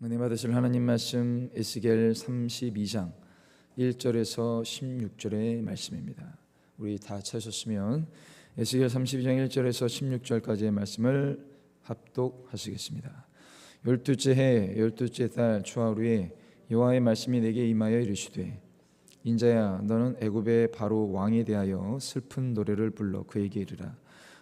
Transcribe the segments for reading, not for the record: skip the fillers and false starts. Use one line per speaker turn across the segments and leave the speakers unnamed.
은혜 받으실 하나님 말씀 에스겔 32장 1절에서 16절의 말씀입니다. 우리 다 찾으셨으면 에스겔 32장 1절에서 16절까지의 말씀을 합독하시겠습니다. 12째 해 12째 달 초하루에 여호와의 말씀이 내게 임하여 이르시되, 인자야, 너는 애굽의 바로 왕에 대하여 슬픈 노래를 불러 그에게 이르라.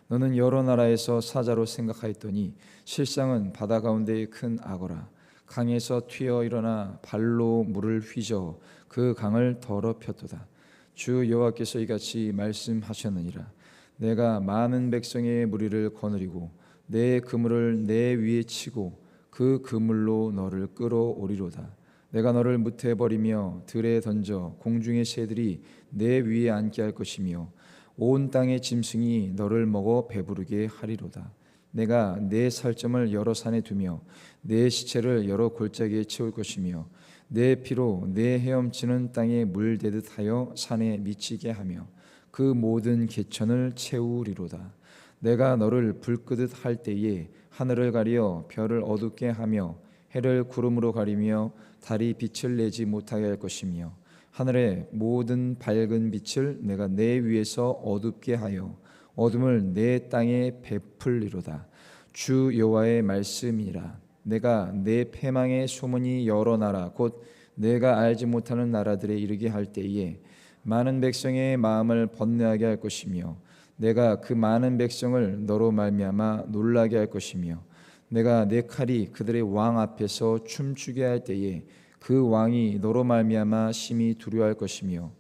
너는 여러 나라에서 사자로 생각하였더니 실상은 바다 가운데의 큰 악어라. 강에서 튀어 일어나 발로 물을 휘저 그 강을 더럽혔도다. 주 여호와께서 이같이 말씀하셨느니라. 내가 많은 백성의 무리를 거느리고 내 그물을 내 위에 치고 그 그물로 너를 끌어오리로다. 내가 너를 무태 버리며 들에 던져 공중의 새들이 내 위에 앉게 할 것이며 온 땅의 짐승이 너를 먹어 배부르게 하리로다. 내가 내 살점을 여러 산에 두며 내 시체를 여러 골짜기에 채울 것이며 내 피로 내 헤엄치는 땅에 물대듯 하여 산에 미치게 하며 그 모든 개천을 채우리로다. 내가 너를 불 끄듯 할 때에 하늘을 가리어 별을 어둡게 하며 해를 구름으로 가리며 달이 빛을 내지 못하게 할 것이며 하늘의 모든 밝은 빛을 내가 내 위에서 어둡게 하여 어둠을 내 땅에 베풀리로다. 주 여호와의 말씀이라. 내가 내 패망의 소문이 여러 나라 곧 내가 알지 못하는 나라들에 이르게 할 때에 많은 백성의 마음을 번뇌하게 할 것이며 내가 그 많은 백성을 너로 말미암아 놀라게 할 것이며 내가 내 칼이 그들의 왕 앞에서 춤추게 할 때에 그 왕이 너로 말미암아 심히 두려워할 것이며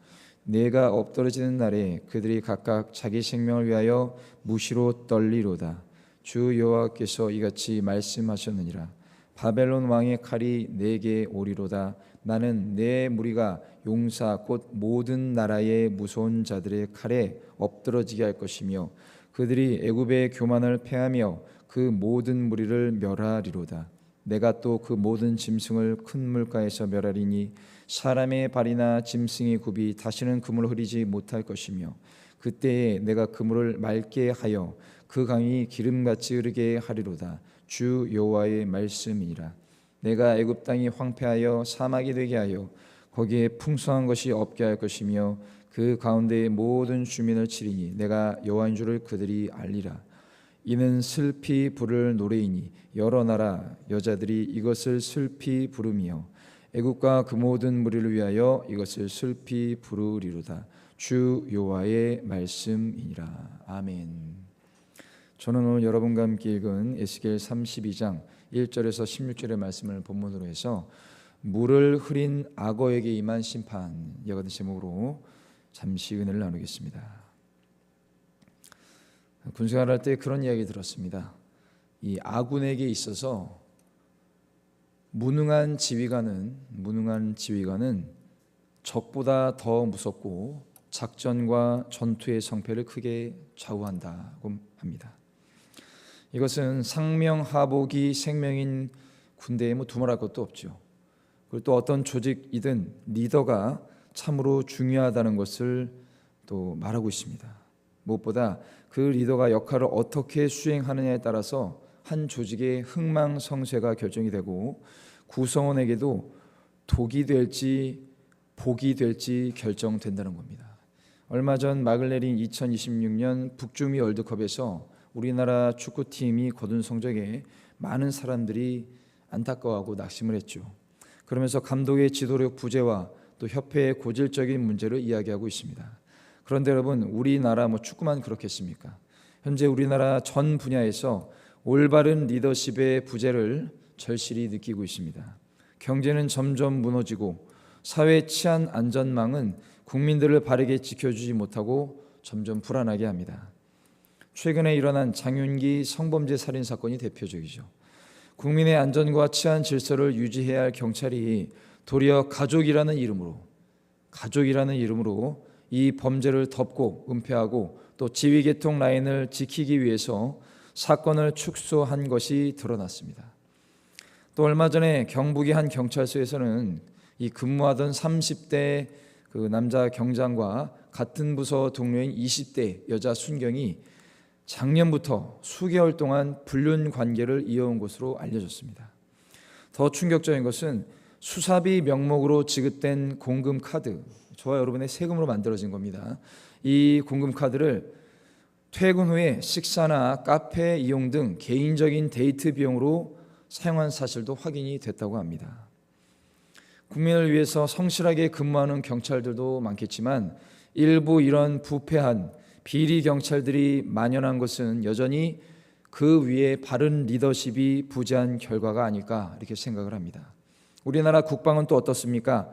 내가 엎드러지는 날에 그들이 각각 자기 생명을 위하여 무시로 떨리로다. 주 여호와께서 이같이 말씀하셨느니라. 바벨론 왕의 칼이 내게 오리로다. 나는 내 무리가 용사 곧 모든 나라의 무서운 자들의 칼에 엎드러지게 할 것이며 그들이 애굽의 교만을 패하며 그 모든 무리를 멸하리로다. 내가 또 그 모든 짐승을 큰 물가에서 멸하리니 사람의 발이나 짐승의 굽이 다시는 그물을 흐리지 못할 것이며 그때에 내가 그물을 맑게 하여 그 강이 기름같이 흐르게 하리로다. 주 여호와의 말씀이니라. 내가 애굽 땅이 황폐하여 사막이 되게 하여 거기에 풍성한 것이 없게 할 것이며 그 가운데의 모든 주민을 치리니 내가 여호와인 줄을 그들이 알리라. 이는 슬피 부를 노래이니 여러 나라 여자들이 이것을 슬피 부르며 애굽과 그 모든 무리를 위하여 이것을 슬피 부르리로다. 주 여호와의 말씀이니라. 아멘. 저는 오늘 여러분과 함께 읽은 에스겔 32장 1절에서 16절의 말씀을 본문으로 해서 물을 흐린 악어에게 임한 심판이라는 제목으로 잠시 은혜를 나누겠습니다. 군생활할 때 그런 이야기 들었습니다. 이 아군에게 있어서 무능한 지휘관은 적보다 더 무섭고 작전과 전투의 성패를 크게 좌우한다고 합니다. 이것은 상명하복이 생명인 군대에 두말할 것도 없죠. 그리고 또 어떤 조직이든 리더가 참으로 중요하다는 것을 또 말하고 있습니다. 무엇보다 그 리더가 역할을 어떻게 수행하느냐에 따라서 한 조직의 흥망성쇠가 결정이 되고 구성원에게도 독이 될지 복이 될지 결정된다는 겁니다. 얼마 전 막을 내린 2026년 북중미 월드컵에서 우리나라 축구팀이 거둔 성적에 많은 사람들이 안타까워하고 낙심을 했죠. 그러면서 감독의 지도력 부재와 또 협회의 고질적인 문제를 이야기하고 있습니다. 그런데 여러분, 우리나라 축구만 그렇겠습니까? 현재 우리나라 전 분야에서 올바른 리더십의 부재를 절실히 느끼고 있습니다. 경제는 점점 무너지고 사회 치안 안전망은 국민들을 바르게 지켜주지 못하고 점점 불안하게 합니다. 최근에 일어난 장윤기 성범죄 살인 사건이 대표적이죠. 국민의 안전과 치안 질서를 유지해야 할 경찰이 도리어 가족이라는 이름으로 이 범죄를 덮고 은폐하고 또 지휘계통 라인을 지키기 위해서 사건을 축소한 것이 드러났습니다. 또 얼마 전에 경북의 한 경찰서에서는 이 근무하던 30대 그 남자 경장과 같은 부서 동료인 20대 여자 순경이 작년부터 수개월 동안 불륜 관계를 이어온 것으로 알려졌습니다. 더 충격적인 것은 수사비 명목으로 지급된 공금 카드, 저와 여러분의 세금으로 만들어진 겁니다. 이 공금 카드를 퇴근 후에 식사나 카페 이용 등 개인적인 데이트 비용으로 사용한 사실도 확인이 됐다고 합니다. 국민을 위해서 성실하게 근무하는 경찰들도 많겠지만 일부 이런 부패한 비리 경찰들이 만연한 것은 여전히 그 위에 바른 리더십이 부재한 결과가 아닐까 이렇게 생각을 합니다. 우리나라 국방은 또 어떻습니까?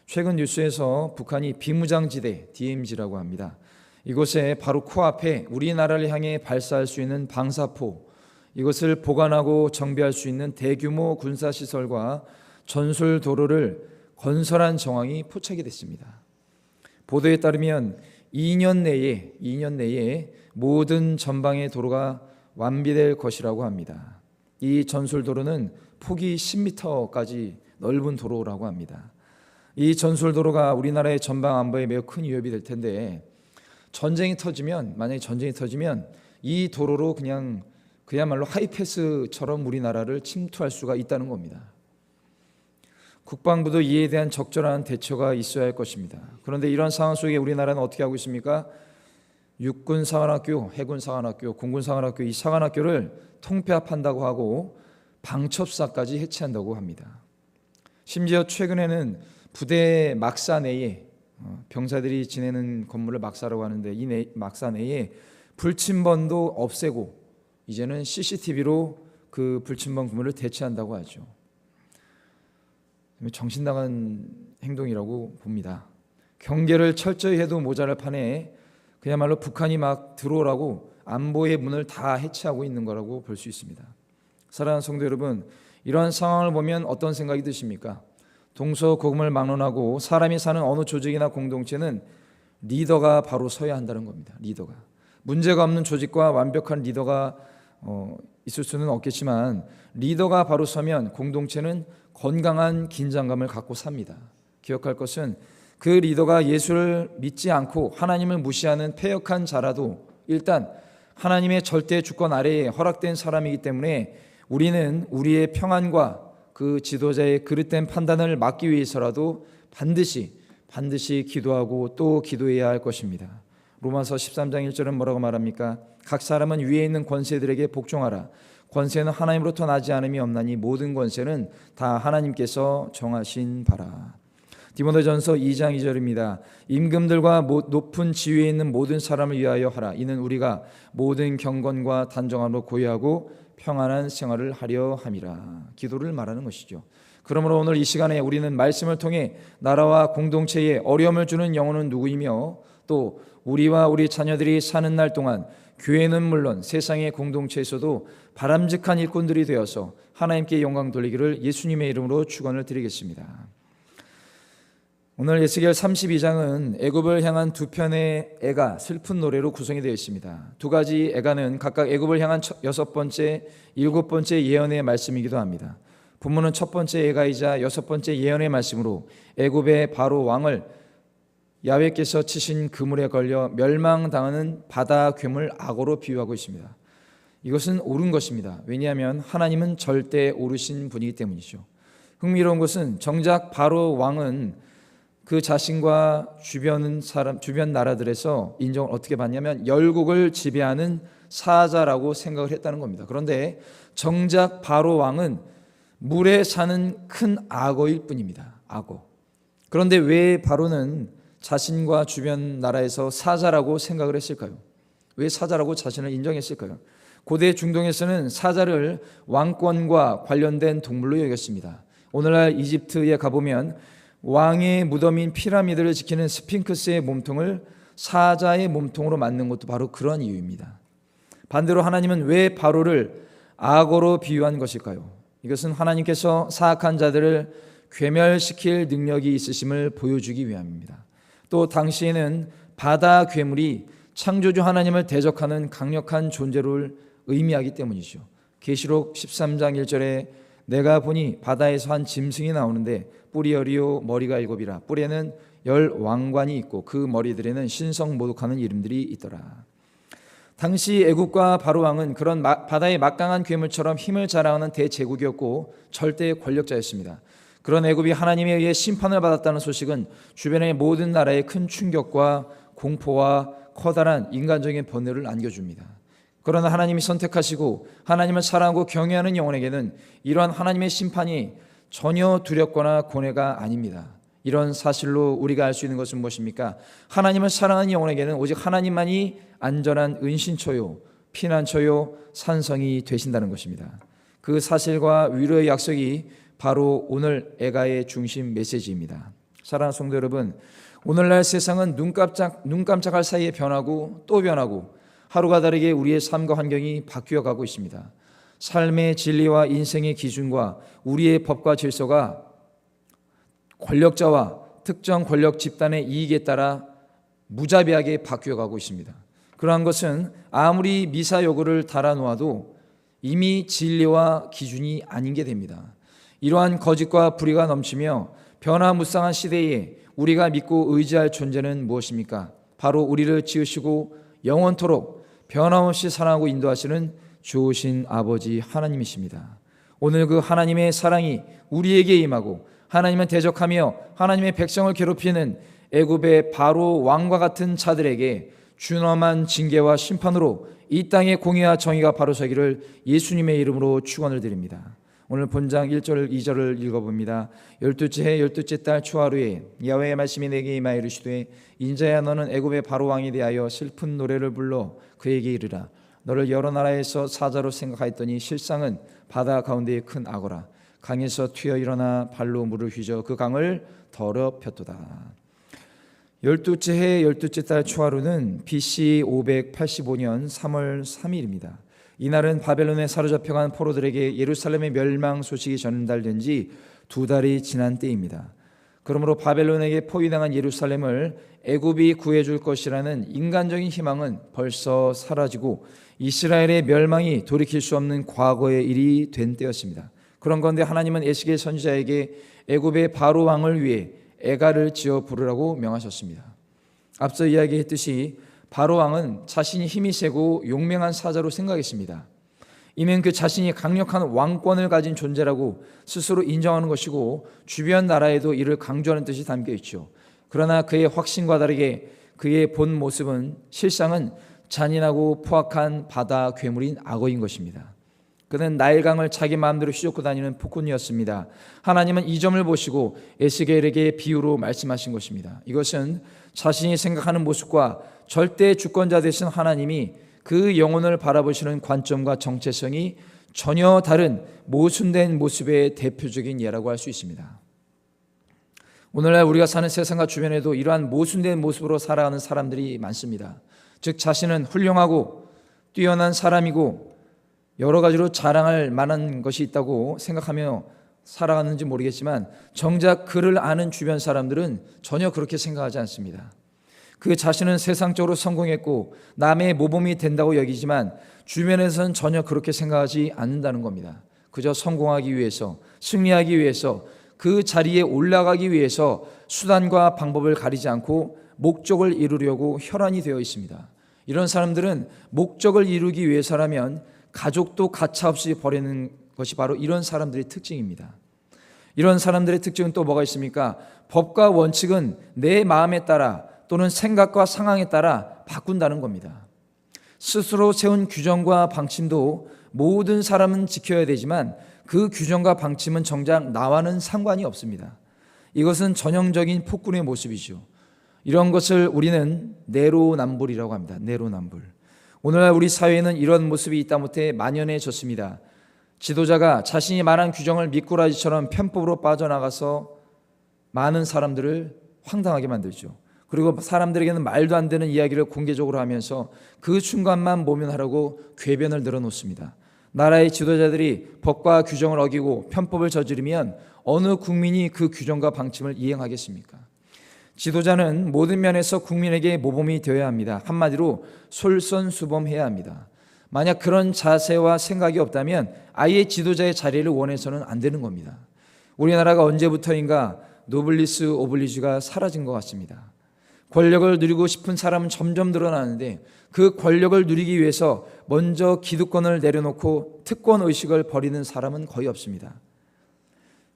최근 뉴스에서 북한이 비무장지대 DMZ라고 합니다. 이곳에 바로 코앞에 우리나라를 향해 발사할 수 있는 방사포, 이것을 보관하고 정비할 수 있는 대규모 군사시설과 전술도로를 건설한 정황이 포착이 됐습니다. 보도에 따르면 2년 내에 모든 전방의 도로가 완비될 것이라고 합니다. 이 전술도로는 폭이 10m까지 넓은 도로라고 합니다. 이 전술도로가 우리나라의 전방 안보에 매우 큰 위협이 될 텐데 만약에 전쟁이 터지면 이 도로로 그야말로 하이패스처럼 우리나라를 침투할 수가 있다는 겁니다. 국방부도 이에 대한 적절한 대처가 있어야 할 것입니다. 그런데 이런 상황 속에 우리나라는 어떻게 하고 있습니까? 육군 사관학교, 해군 사관학교, 공군 사관학교, 이 사관학교를 통폐합한다고 하고 방첩사까지 해체한다고 합니다. 심지어 최근에는 부대 막사 내에 병사들이 지내는 건물을 막사라고 하는데 이 막사 내에 불침번도 없애고 이제는 CCTV로 그 불침번 건물을 대체한다고 하죠. 정신 나간 행동이라고 봅니다. 경계를 철저히 해도 모자랄 판에 그야말로 북한이 막 들어오라고 안보의 문을 다 해체하고 있는 거라고 볼 수 있습니다. 사랑하는 성도 여러분, 이러한 상황을 보면 어떤 생각이 드십니까? 동서고금을 막론하고 사람이 사는 어느 조직이나 공동체는 리더가 바로 서야 한다는 겁니다. 리더가. 문제가 없는 조직과 완벽한 리더가 있을 수는 없겠지만 리더가 바로 서면 공동체는 건강한 긴장감을 갖고 삽니다. 기억할 것은 그 리더가 예수를 믿지 않고 하나님을 무시하는 패역한 자라도 일단 하나님의 절대 주권 아래에 허락된 사람이기 때문에 우리는 우리의 평안과 그 지도자의 그릇된 판단을 막기 위해서라도 반드시 기도하고 또 기도해야 할 것입니다. 로마서 13장 1절은 뭐라고 말합니까? 각 사람은 위에 있는 권세들에게 복종하라. 권세는 하나님으로부터 나지 않음이 없나니 모든 권세는 다 하나님께서 정하신 바라. 디모데전서 2장 2절입니다. 임금들과 높은 지위에 있는 모든 사람을 위하여 하라. 이는 우리가 모든 경건과 단정함으로 고요하고 평안한 생활을 하려 함이라. 기도를 말하는 것이죠. 그러므로 오늘 이 시간에 우리는 말씀을 통해 나라와 공동체에 어려움을 주는 영혼은 누구이며 또 우리와 우리 자녀들이 사는 날 동안 교회는 물론 세상의 공동체에서도 바람직한 일꾼들이 되어서 하나님께 영광 돌리기를 예수님의 이름으로 축원을 드리겠습니다. 오늘 에스겔 32장은 애굽을 향한 두 편의 애가 슬픈 노래로 구성이 되어 있습니다. 두 가지 애가는 각각 애굽을 향한 6번째, 7번째 예언의 말씀이기도 합니다. 본문은 첫 번째 애가이자 6번째 예언의 말씀으로 애굽의 바로 왕을 야훼께서 치신 그물에 걸려 멸망당하는 바다 괴물 악어로 비유하고 있습니다. 이것은 옳은 것입니다. 왜냐하면 하나님은 절대 옳으신 분이기 때문이죠. 흥미로운 것은 정작 바로 왕은 그 자신과 주변 나라들에서 인정을 어떻게 받냐면 열국을 지배하는 사자라고 생각을 했다는 겁니다. 그런데 정작 바로 왕은 물에 사는 큰 악어일 뿐입니다. 악어. 그런데 왜 바로는 자신과 주변 나라에서 사자라고 생각을 했을까요? 왜 사자라고 자신을 인정했을까요? 고대 중동에서는 사자를 왕권과 관련된 동물로 여겼습니다. 오늘날 이집트에 가보면 왕의 무덤인 피라미드를 지키는 스핑크스의 몸통을 사자의 몸통으로 만든 것도 바로 그런 이유입니다. 반대로 하나님은 왜 바로를 악어로 비유한 것일까요? 이것은 하나님께서 사악한 자들을 괴멸시킬 능력이 있으심을 보여주기 위함입니다. 또 당시에는 바다 괴물이 창조주 하나님을 대적하는 강력한 존재를 의미하기 때문이죠. 계시록 13장 1절에 내가 보니 바다에서 한 짐승이 나오는데 뿔이 10이요 머리가 7이라. 뿔에는 10 왕관이 있고 그 머리들에는 신성 모독하는 이름들이 있더라. 당시 애국과 바로 왕은 그런 바다의 막강한 괴물처럼 힘을 자랑하는 대제국이었고 절대 권력자였습니다. 그런 애굽이 하나님에 의해 심판을 받았다는 소식은 주변의 모든 나라에 큰 충격과 공포와 커다란 인간적인 번뇌를 안겨줍니다. 그러나 하나님이 선택하시고 하나님을 사랑하고 경외하는 영혼에게는 이러한 하나님의 심판이 전혀 두렵거나 고뇌가 아닙니다. 이런 사실로 우리가 알 수 있는 것은 무엇입니까? 하나님을 사랑하는 영혼에게는 오직 하나님만이 안전한 은신처요, 피난처요, 산성이 되신다는 것입니다. 그 사실과 위로의 약속이 바로 오늘 애가의 중심 메시지입니다. 사랑하는 성도 여러분, 오늘날 세상은 눈 깜짝할 사이에 변하고 또 변하고 하루가 다르게 우리의 삶과 환경이 바뀌어 가고 있습니다. 삶의 진리와 인생의 기준과 우리의 법과 질서가 권력자와 특정 권력 집단의 이익에 따라 무자비하게 바뀌어가고 있습니다. 그러한 것은 아무리 미사여구를 달아놓아도 이미 진리와 기준이 아닌 게 됩니다. 이러한 거짓과 불의가 넘치며 변화무쌍한 시대에 우리가 믿고 의지할 존재는 무엇입니까? 바로 우리를 지으시고 영원토록 변함없이 사랑하고 인도하시는 좋으신 아버지 하나님이십니다. 오늘 그 하나님의 사랑이 우리에게 임하고 하나님은 대적하며 하나님의 백성을 괴롭히는 애굽의 바로 왕과 같은 자들에게 준엄한 징계와 심판으로 이 땅의 공의와 정의가 바로 서기를 예수님의 이름으로 축원을 드립니다. 오늘 본장 1절 2절을 읽어봅니다. 12째 해 12째 달 초하루에 야훼의 말씀이 내게 임하여 이르시되 인자야 너는 애굽의 바로 왕에 대하여 슬픈 노래를 불러 그에게 이르라. 너를 여러 나라에서 사자로 생각하였더니 실상은 바다 가운데의 큰 악어라. 강에서 튀어 일어나 발로 물을 휘저 그 강을 더럽혔도다. 12째 해 12째 달 초하루는 BC 585년 3월 3일입니다. 이날은 바벨론에 사로잡혀간 포로들에게 예루살렘의 멸망 소식이 전달된 지 2달이 지난 때입니다. 그러므로 바벨론에게 포위당한 예루살렘을 애굽이 구해줄 것이라는 인간적인 희망은 벌써 사라지고 이스라엘의 멸망이 돌이킬 수 없는 과거의 일이 된 때였습니다. 그런 건데 하나님은 에스겔 선지자에게 애굽의 바로 왕을 위해 애가를 지어 부르라고 명하셨습니다. 앞서 이야기했듯이 바로 왕은 자신이 힘이 세고 용맹한 사자로 생각했습니다. 이는 그 자신이 강력한 왕권을 가진 존재라고 스스로 인정하는 것이고 주변 나라에도 이를 강조하는 뜻이 담겨 있죠. 그러나 그의 확신과 다르게 그의 본 모습은 실상은 잔인하고 포악한 바다 괴물인 악어인 것입니다. 그는 나일강을 자기 마음대로 휘젓고 다니는 폭군이었습니다. 하나님은 이 점을 보시고 에스겔에게 비유로 말씀하신 것입니다. 이것은 자신이 생각하는 모습과 절대 주권자 되신 하나님이 그 영혼을 바라보시는 관점과 정체성이 전혀 다른 모순된 모습의 대표적인 예라고 할 수 있습니다. 오늘날 우리가 사는 세상과 주변에도 이러한 모순된 모습으로 살아가는 사람들이 많습니다. 즉 자신은 훌륭하고 뛰어난 사람이고 여러 가지로 자랑할 만한 것이 있다고 생각하며 살아가는지 모르겠지만 정작 그를 아는 주변 사람들은 전혀 그렇게 생각하지 않습니다. 그 자신은 세상적으로 성공했고 남의 모범이 된다고 여기지만 주변에서는 전혀 그렇게 생각하지 않는다는 겁니다. 그저 성공하기 위해서, 승리하기 위해서, 그 자리에 올라가기 위해서 수단과 방법을 가리지 않고 목적을 이루려고 혈안이 되어 있습니다. 이런 사람들은 목적을 이루기 위해서라면 가족도 가차없이 버리는 것이 바로 이런 사람들의 특징입니다. 이런 사람들의 특징은 또 뭐가 있습니까? 법과 원칙은 내 마음에 따라 또는 생각과 상황에 따라 바꾼다는 겁니다. 스스로 세운 규정과 방침도 모든 사람은 지켜야 되지만 그 규정과 방침은 정작 나와는 상관이 없습니다. 이것은 전형적인 폭군의 모습이죠. 이런 것을 우리는 내로남불이라고 합니다. 내로남불. 오늘날 우리 사회에는 이런 모습이 있다 못해 만연해졌습니다. 지도자가 자신이 말한 규정을 미꾸라지처럼 편법으로 빠져나가서 많은 사람들을 황당하게 만들죠. 그리고 사람들에게는 말도 안 되는 이야기를 공개적으로 하면서 그 순간만 모면하려고 궤변을 늘어놓습니다. 나라의 지도자들이 법과 규정을 어기고 편법을 저지르면 어느 국민이 그 규정과 방침을 이행하겠습니까? 지도자는 모든 면에서 국민에게 모범이 되어야 합니다. 한마디로 솔선수범해야 합니다. 만약 그런 자세와 생각이 없다면 아예 지도자의 자리를 원해서는 안 되는 겁니다. 우리나라가 언제부터인가 노블리스 오블리주가 사라진 것 같습니다. 권력을 누리고 싶은 사람은 점점 늘어나는데 그 권력을 누리기 위해서 먼저 기득권을 내려놓고 특권 의식을 버리는 사람은 거의 없습니다.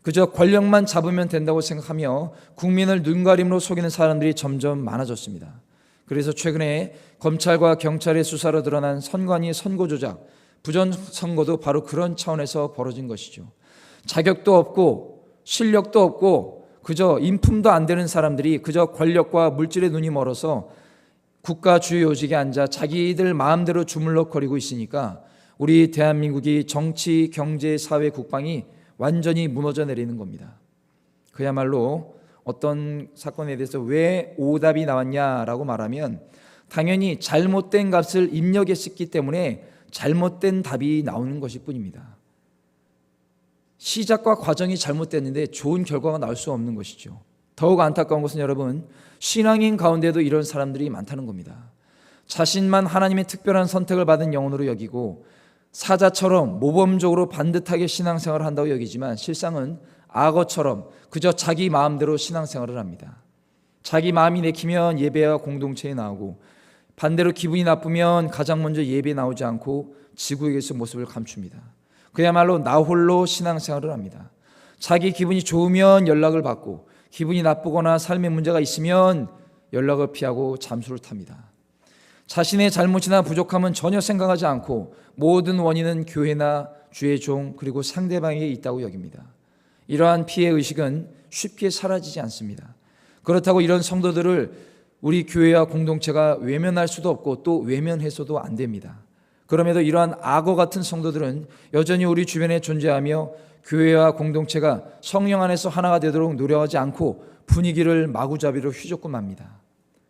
그저 권력만 잡으면 된다고 생각하며 국민을 눈가림으로 속이는 사람들이 점점 많아졌습니다. 그래서 최근에 검찰과 경찰의 수사로 드러난 선관위 선거 조작, 부정선거도 바로 그런 차원에서 벌어진 것이죠. 자격도 없고 실력도 없고 그저 인품도 안 되는 사람들이 그저 권력과 물질의 눈이 멀어서 국가 주요 요직에 앉아 자기들 마음대로 주물럭거리고 있으니까 우리 대한민국이 정치, 경제, 사회, 국방이 완전히 무너져 내리는 겁니다. 그야말로 어떤 사건에 대해서 왜 오답이 나왔냐라고 말하면 당연히 잘못된 값을 입력했기 때문에 잘못된 답이 나오는 것일 뿐입니다. 시작과 과정이 잘못됐는데 좋은 결과가 나올 수 없는 것이죠. 더욱 안타까운 것은 여러분, 신앙인 가운데도 이런 사람들이 많다는 겁니다. 자신만 하나님의 특별한 선택을 받은 영혼으로 여기고 사자처럼 모범적으로 반듯하게 신앙생활을 한다고 여기지만 실상은 악어처럼 그저 자기 마음대로 신앙생활을 합니다. 자기 마음이 내키면 예배와 공동체에 나오고 반대로 기분이 나쁘면 가장 먼저 예배에 나오지 않고 지구에게서 모습을 감춥니다. 그야말로 나 홀로 신앙생활을 합니다. 자기 기분이 좋으면 연락을 받고 기분이 나쁘거나 삶의 문제가 있으면 연락을 피하고 잠수를 탑니다. 자신의 잘못이나 부족함은 전혀 생각하지 않고 모든 원인은 교회나 주의 종 그리고 상대방에게 있다고 여깁니다. 이러한 피해 의식은 쉽게 사라지지 않습니다. 그렇다고 이런 성도들을 우리 교회와 공동체가 외면할 수도 없고 또 외면해서도 안 됩니다. 그럼에도 이러한 악어 같은 성도들은 여전히 우리 주변에 존재하며 교회와 공동체가 성령 안에서 하나가 되도록 노력하지 않고 분위기를 마구잡이로 휘젓고 맙니다.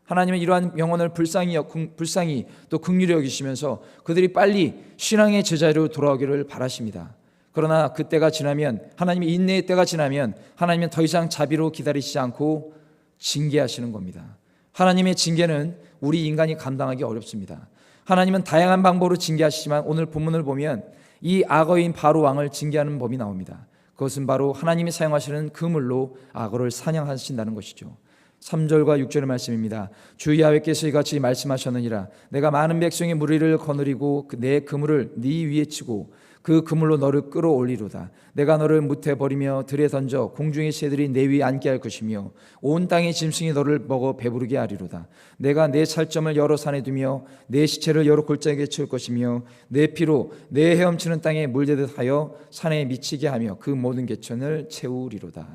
하나님은 이러한 영혼을 불쌍히 또 긍휼히 여기시면서 그들이 빨리 신앙의 제자리로 돌아오기를 바라십니다. 그러나 그때가 지나면, 하나님의 인내의 때가 지나면 하나님은 더 이상 자비로 기다리시지 않고 징계하시는 겁니다. 하나님의 징계는 우리 인간이 감당하기 어렵습니다. 하나님은 다양한 방법으로 징계하시지만 오늘 본문을 보면 이 악어인 바로 왕을 징계하는 법이 나옵니다. 그것은 바로 하나님이 사용하시는 그물로 악어를 사냥하신다는 것이죠. 3절과 6절의 말씀입니다. 주 야훼께서 이같이 말씀하셨느니라. 내가 많은 백성의 무리를 거느리고 내 그물을 네 위에 치고 그 그물로 너를 끌어올리로다. 내가 너를 무태 버리며 들에 던져 공중의 새들이 내 위에 앉게 할 것이며 온 땅의 짐승이 너를 먹어 배부르게 하리로다. 내가 내 살점을 여러 산에 두며 내 시체를 여러 골짜기에 채울 것이며 내 피로 내 헤엄치는 땅에 물대듯 하여 산에 미치게 하며 그 모든 개천을 채우리로다.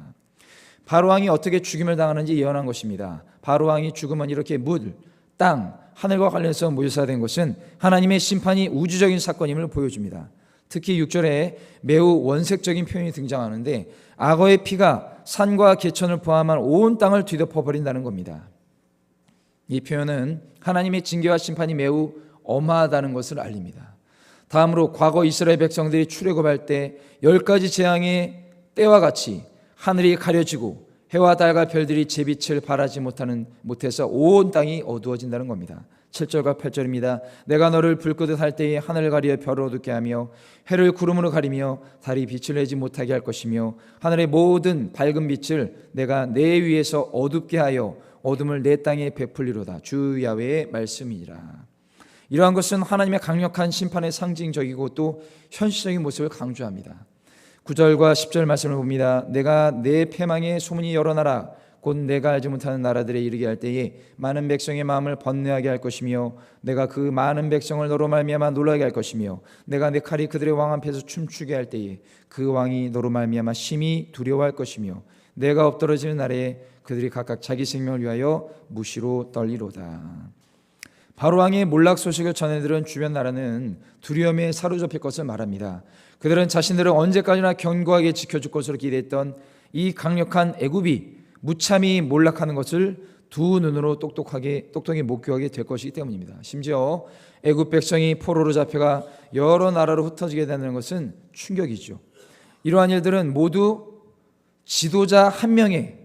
바로왕이 어떻게 죽임을 당하는지 예언한 것입니다. 바로왕이 죽으면 이렇게 물, 땅, 하늘과 관련해서 묘사된 것은 하나님의 심판이 우주적인 사건임을 보여줍니다. 특히 6절에 매우 원색적인 표현이 등장하는데 악어의 피가 산과 개천을 포함한 온 땅을 뒤덮어버린다는 겁니다. 이 표현은 하나님의 징계와 심판이 매우 엄하다는 것을 알립니다. 다음으로 과거 이스라엘 백성들이 출애굽할 때 10가지 재앙의 때와 같이 하늘이 가려지고 해와 달과 별들이 제 빛을 발하지 못해서 온 땅이 어두워진다는 겁니다. 7절과 8절입니다. 내가 너를 불 끄듯 할 때에 하늘을 가리어 별을 어둡게 하며 해를 구름으로 가리며 달이 빛을 내지 못하게 할 것이며 하늘의 모든 밝은 빛을 내가 내 위에서 어둡게 하여 어둠을 내 땅에 베풀리로다. 주 야훼의 말씀이니라. 이러한 것은 하나님의 강력한 심판의 상징적이고 또 현실적인 모습을 강조합니다. 9절과 10절 말씀을 봅니다. 내가 내 패망의 소문이 여러 나라 곧 내가 알지 못하는 나라들에 이르게 할 때에 많은 백성의 마음을 번뇌하게 할 것이며 내가 그 많은 백성을 너로 말미암아 놀라게 할 것이며 내가 내 칼이 그들의 왕 앞에서 춤추게 할 때에 그 왕이 너로 말미암아 심히 두려워할 것이며 내가 엎드러지는 날에 그들이 각각 자기 생명을 위하여 무시로 떨리로다. 바로왕의 몰락 소식을 전해들은 주변 나라는 두려움에 사로잡힐 것을 말합니다. 그들은 자신들을 언제까지나 견고하게 지켜줄 것으로 기대했던 이 강력한 애굽이 무참히 몰락하는 것을 두 눈으로 똑똑히 목격하게 될 것이기 때문입니다. 심지어 애굽 백성이 포로로 잡혀가 여러 나라로 흩어지게 되는 것은 충격이죠. 이러한 일들은 모두 지도자 한 명의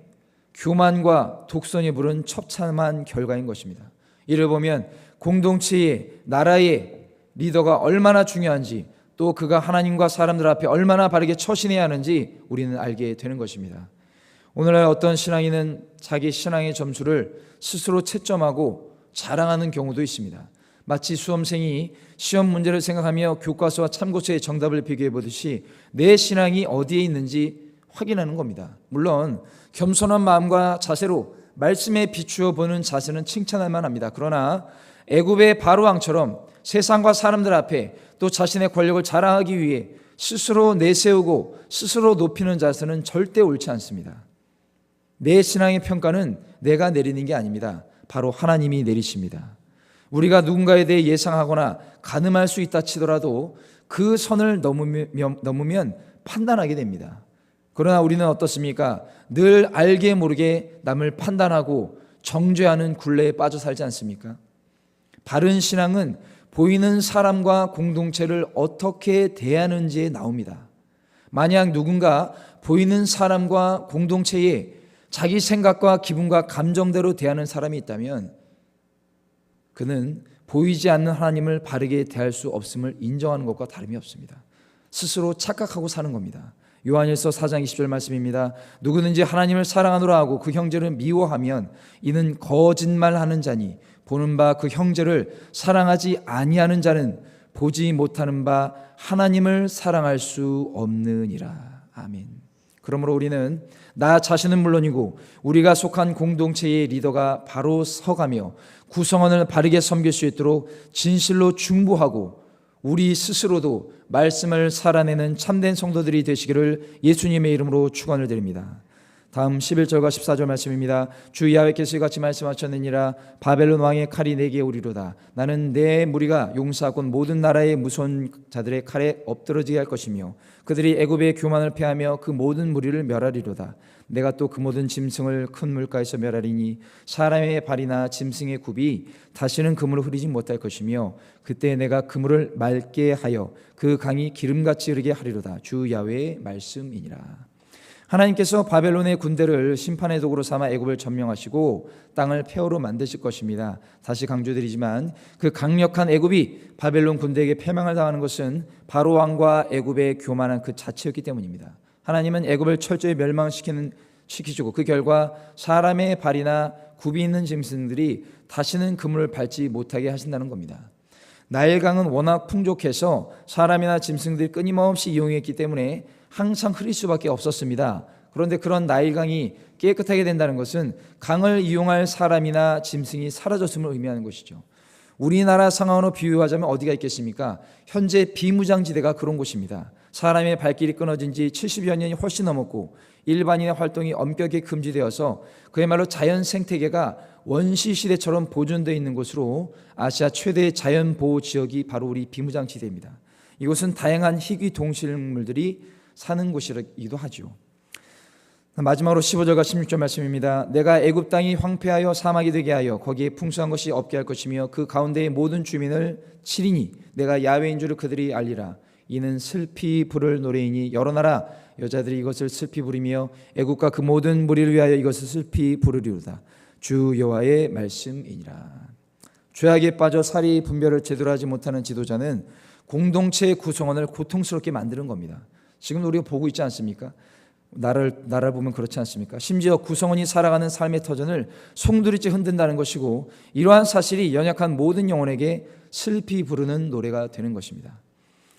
교만과 독선이 부른 처참한 결과인 것입니다. 이를 보면 공동체의 나라의 리더가 얼마나 중요한지 또 그가 하나님과 사람들 앞에 얼마나 바르게 처신해야 하는지 우리는 알게 되는 것입니다. 오늘날 어떤 신앙인은 자기 신앙의 점수를 스스로 채점하고 자랑하는 경우도 있습니다. 마치 수험생이 시험 문제를 생각하며 교과서와 참고서의 정답을 비교해 보듯이 내 신앙이 어디에 있는지 확인하는 겁니다. 물론 겸손한 마음과 자세로 말씀에 비추어 보는 자세는 칭찬할 만합니다. 그러나 애굽의 바로왕처럼 세상과 사람들 앞에 또 자신의 권력을 자랑하기 위해 스스로 내세우고 스스로 높이는 자세는 절대 옳지 않습니다. 내 신앙의 평가는 내가 내리는 게 아닙니다. 바로 하나님이 내리십니다. 우리가 누군가에 대해 예상하거나 가늠할 수 있다 치더라도 그 선을 넘으면 판단하게 됩니다. 그러나 우리는 어떻습니까? 늘 알게 모르게 남을 판단하고 정죄하는 굴레에 빠져 살지 않습니까? 바른 신앙은 보이는 사람과 공동체를 어떻게 대하는지에 나옵니다. 만약 누군가 보이는 사람과 공동체에 자기 생각과 기분과 감정대로 대하는 사람이 있다면 그는 보이지 않는 하나님을 바르게 대할 수 없음을 인정하는 것과 다름이 없습니다. 스스로 착각하고 사는 겁니다. 요한일서 4장 20절 말씀입니다. 누구든지 하나님을 사랑하노라 하고 그 형제를 미워하면 이는 거짓말하는 자니 보는 바 그 형제를 사랑하지 아니하는 자는 보지 못하는 바 하나님을 사랑할 수 없느니라. 아멘. 그러므로 우리는 나 자신은 물론이고 우리가 속한 공동체의 리더가 바로 서가며 구성원을 바르게 섬길 수 있도록 진실로 중보하고 우리 스스로도 말씀을 살아내는 참된 성도들이 되시기를 예수님의 이름으로 축원을 드립니다. 다음 11절과 14절 말씀입니다. 주 야훼께서 이같이 말씀하셨느니라. 바벨론 왕의 칼이 내게 오리로다. 나는 내 무리가 용사하곤 모든 나라의 무서운 자들의 칼에 엎드러지게 할 것이며 그들이 애굽의 교만을 패하며 그 모든 무리를 멸하리로다. 내가 또 그 모든 짐승을 큰 물가에서 멸하리니 사람의 발이나 짐승의 굽이 다시는 그물을 흐리지 못할 것이며 그때 내가 그물을 맑게 하여 그 강이 기름같이 흐르게 하리로다. 주 야훼의 말씀이니라. 하나님께서 바벨론의 군대를 심판의 도구로 삼아 애굽을 점령하시고 땅을 폐허로 만드실 것입니다. 다시 강조드리지만 그 강력한 애굽이 바벨론 군대에게 패망을 당하는 것은 바로 왕과 애굽의 교만한 그 자체였기 때문입니다. 하나님은 애굽을 철저히 멸망시키시고 그 결과 사람의 발이나 굽이 있는 짐승들이 다시는 그물을 밟지 못하게 하신다는 겁니다. 나일강은 워낙 풍족해서 사람이나 짐승들이 끊임없이 이용했기 때문에 항상 흐릴 수밖에 없었습니다. 그런데 그런 나일강이 깨끗하게 된다는 것은 강을 이용할 사람이나 짐승이 사라졌음을 의미하는 것이죠. 우리나라 상황으로 비유하자면 어디가 있겠습니까? 현재 비무장지대가 그런 곳입니다. 사람의 발길이 끊어진 지 70여 년이 훨씬 넘었고 일반인의 활동이 엄격히 금지되어서 그야말로 자연 생태계가 원시시대처럼 보존되어 있는 곳으로 아시아 최대의 자연보호 지역이 바로 우리 비무장지대입니다. 이곳은 다양한 희귀 동식물들이 사는 곳이기도 하죠. 마지막으로 15절과 16절 말씀입니다. 내가 애굽 땅이 황폐하여 사막이 되게 하여 거기에 풍성한 것이 없게 할 것이며 그 가운데의 모든 주민을 치리니 내가 야훼인 줄을 그들이 알리라. 이는 슬피 부를 노래이니 여러 나라 여자들이 이것을 슬피 부르며 애굽과 그 모든 무리를 위하여 이것을 슬피 부르리로다. 주 여호와의 말씀이니라. 죄악에 빠져 살이 분별을 제대로 하지 못하는 지도자는 공동체의 구성원을 고통스럽게 만드는 겁니다. 지금 우리가 보고 있지 않습니까? 나라를 보면 그렇지 않습니까? 심지어 구성원이 살아가는 삶의 터전을 송두리째 흔든다는 것이고 이러한 사실이 연약한 모든 영혼에게 슬피 부르는 노래가 되는 것입니다.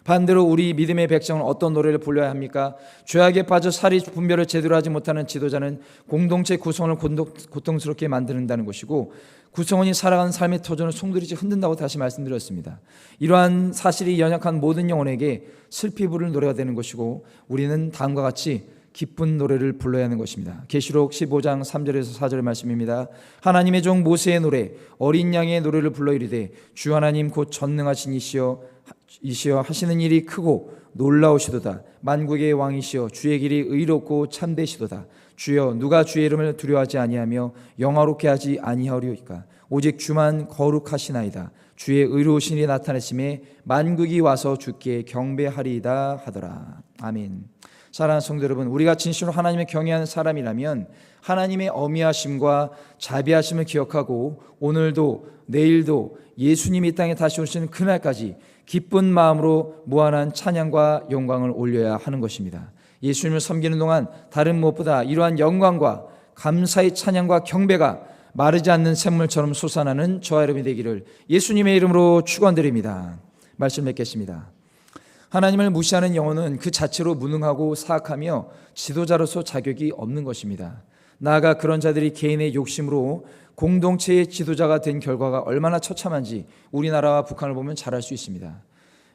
반대로 우리 믿음의 백성은 어떤 노래를 불러야 합니까? 죄악에 빠져 살이 분별을 제대로 하지 못하는 지도자는 공동체 구성원을 고통스럽게 만드는다는 것이고 구성원이 살아가는 삶의 터전을 송두리째 흔든다고 다시 말씀드렸습니다. 이러한 사실이 연약한 모든 영혼에게 슬피 부를 노래가 되는 것이고 우리는 다음과 같이 기쁜 노래를 불러야 하는 것입니다. 계시록 15장 3절에서 4절의 말씀입니다. 하나님의 종 모세의 노래 어린 양의 노래를 불러 이르되 주 하나님 곧 전능하신 이시여 하시는 일이 크고 놀라우시도다. 만국의 왕이시여 주의 길이 의롭고 참되시도다. 주여 누가 주의 이름을 두려워하지 아니하며 영화롭게 하지 아니하리오이까. 오직 주만 거룩하시나이다. 주의 의로우신 일이 나타내심에 만국이 와서 주께 경배하리이다 하더라. 아멘. 사랑하는 성도 여러분, 우리가 진실로 하나님을 경외하는 사람이라면 하나님의 어미하심과 자비하심을 기억하고 오늘도 내일도 예수님이 이 땅에 다시 오시는 그날까지 기쁜 마음으로 무한한 찬양과 영광을 올려야 하는 것입니다. 예수님을 섬기는 동안 다른 무엇보다 이러한 영광과 감사의 찬양과 경배가 마르지 않는 샘물처럼 솟아나는 저와 여러분이 되기를 예수님의 이름으로 축원드립니다. 말씀 맺겠습니다. 하나님을 무시하는 영혼은 그 자체로 무능하고 사악하며 지도자로서 자격이 없는 것입니다. 나아가 그런 자들이 개인의 욕심으로 공동체의 지도자가 된 결과가 얼마나 처참한지 우리나라와 북한을 보면 잘 알 수 있습니다.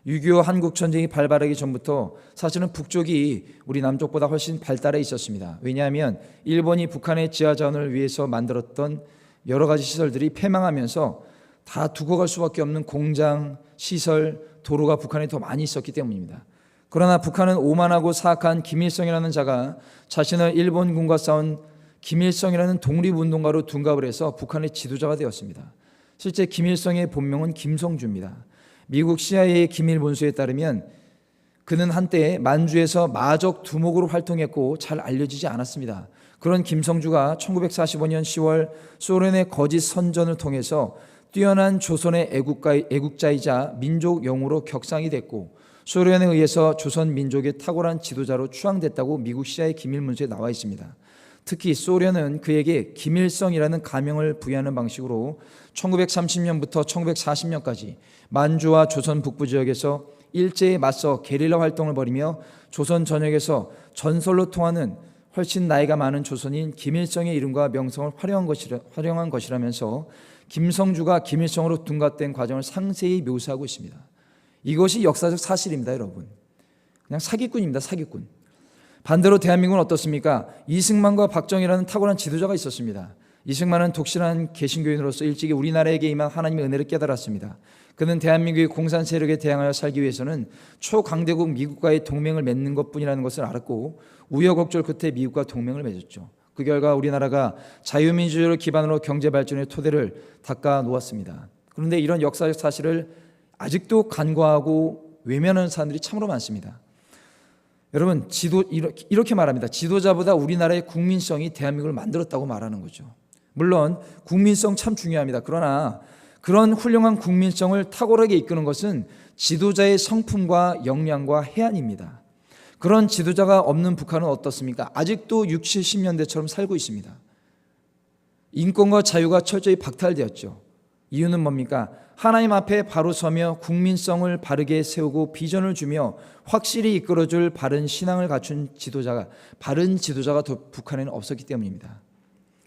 6.25 한국전쟁이 발발하기 전부터 사실은 북쪽이 우리 남쪽보다 훨씬 발달해 있었습니다. 왜냐하면 일본이 북한의 지하자원을 위해서 만들었던 여러 가지 시설들이 폐망하면서 다 두고 갈 수밖에 없는 공장, 시설, 도로가 북한에 더 많이 있었기 때문입니다. 그러나 북한은 오만하고 사악한 김일성이라는 자가 자신을 일본군과 싸운 김일성이라는 독립운동가로 둔갑을 해서 북한의 지도자가 되었습니다. 실제 김일성의 본명은 김성주입니다. 미국 CIA의 기밀 문서에 따르면 그는 한때 만주에서 마적 두목으로 활동했고 잘 알려지지 않았습니다. 그런 김성주가 1945년 10월 소련의 거짓 선전을 통해서 뛰어난 조선의 애국자이자 민족 영웅으로 격상이 됐고 소련에 의해서 조선 민족의 탁월한 지도자로 추앙됐다고 미국 CIA 기밀 문서에 나와 있습니다. 특히 소련은 그에게 김일성이라는 가명을 부여하는 방식으로 1930년부터 1940년까지 만주와 조선 북부 지역에서 일제에 맞서 게릴라 활동을 벌이며 조선 전역에서 전설로 통하는 훨씬 나이가 많은 조선인 김일성의 이름과 명성을 활용한 것이라면서 김성주가 김일성으로 둔갑된 과정을 상세히 묘사하고 있습니다. 이것이 역사적 사실입니다, 여러분. 그냥 사기꾼입니다, 사기꾼. 반대로 대한민국은 어떻습니까? 이승만과 박정희라는 탁월한 지도자가 있었습니다. 이승만은 독실한 개신교인으로서 일찍이 우리나라에게 임한 하나님의 은혜를 깨달았습니다. 그는 대한민국의 공산 세력에 대항하여 살기 위해서는 초강대국 미국과의 동맹을 맺는 것뿐이라는 것을 알았고 우여곡절 끝에 미국과 동맹을 맺었죠. 그 결과 우리나라가 자유민주주의를 기반으로 경제발전의 토대를 닦아 놓았습니다. 그런데 이런 역사적 사실을 아직도 간과하고 외면하는 사람들이 참으로 많습니다. 여러분, 이렇게 말합니다. 지도자보다 우리나라의 국민성이 대한민국을 만들었다고 말하는 거죠. 물론 국민성 참 중요합니다. 그러나 그런 훌륭한 국민성을 탁월하게 이끄는 것은 지도자의 성품과 역량과 해안입니다. 그런 지도자가 없는 북한은 어떻습니까? 아직도 60, 70년대처럼 살고 있습니다. 인권과 자유가 철저히 박탈되었죠. 이유는 뭡니까? 하나님 앞에 바로 서며 국민성을 바르게 세우고 비전을 주며 확실히 이끌어줄 바른 신앙을 갖춘 지도자가, 바른 지도자가 북한에는 없었기 때문입니다.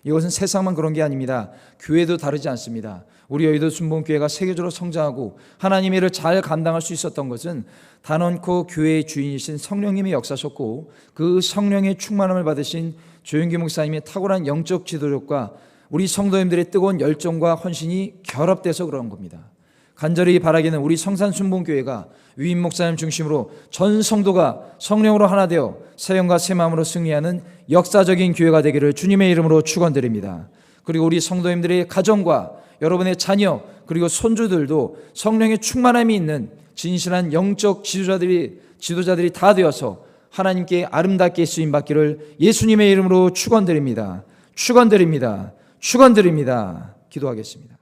이것은 세상만 그런 게 아닙니다. 교회도 다르지 않습니다. 우리 여의도 순복음교회가 세계적으로 성장하고 하나님의 일을 잘 감당할 수 있었던 것은 단언코 교회의 주인이신 성령님의 역사셨고 그 성령의 충만함을 받으신 조영기 목사님의 탁월한 영적 지도력과 우리 성도님들의 뜨거운 열정과 헌신이 결합돼서 그런 겁니다. 간절히 바라기는 우리 성산순복음교회가 위임 목사님 중심으로 전 성도가 성령으로 하나 되어 새 영과 새 마음으로 승리하는 역사적인 교회가 되기를 주님의 이름으로 축원드립니다. 그리고 우리 성도님들의 가정과 여러분의 자녀 그리고 손주들도 성령의 충만함이 있는 진실한 영적 지도자들이 다 되어서 하나님께 아름답게 쓰임받기를 예수님의 이름으로 축원드립니다. 축원드립니다. 축원드립니다. 기도하겠습니다.